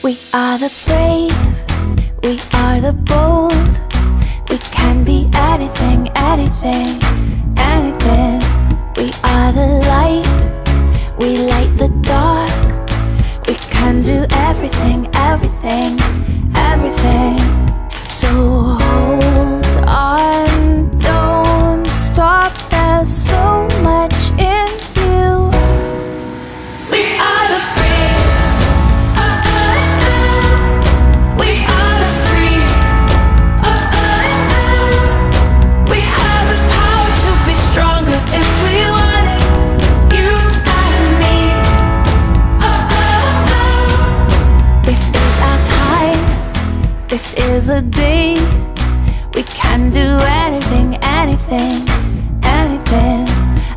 We are the brave, we are the bold. We can be anything, anything, anything. We are the light, we light the dark. We can do everything, everything, everything. So hold on, don't stop. There's so much in you. We are the brave, we are the free. We have the power to be stronger if we want it. You and me. This is our time, this is the day. We can do anything, anything, anything.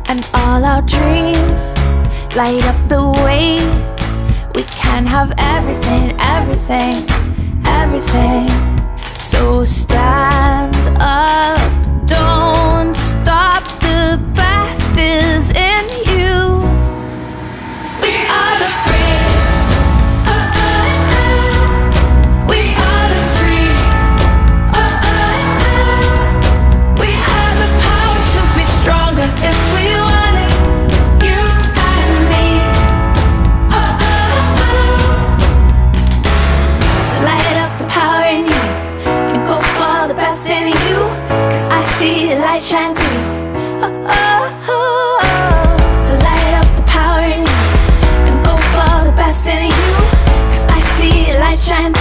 And all our dreams light up the way. We can have everything, everything, everything. So stand up, don't stop. The best is in you. We are the brave, we are the free. We have the power to be stronger if we want it. You and me. So light up the power in you and go for the best in you. 'Cause I see the light shine through. So light up the power in you and go for the best in you. 'Cause I see the light shine through.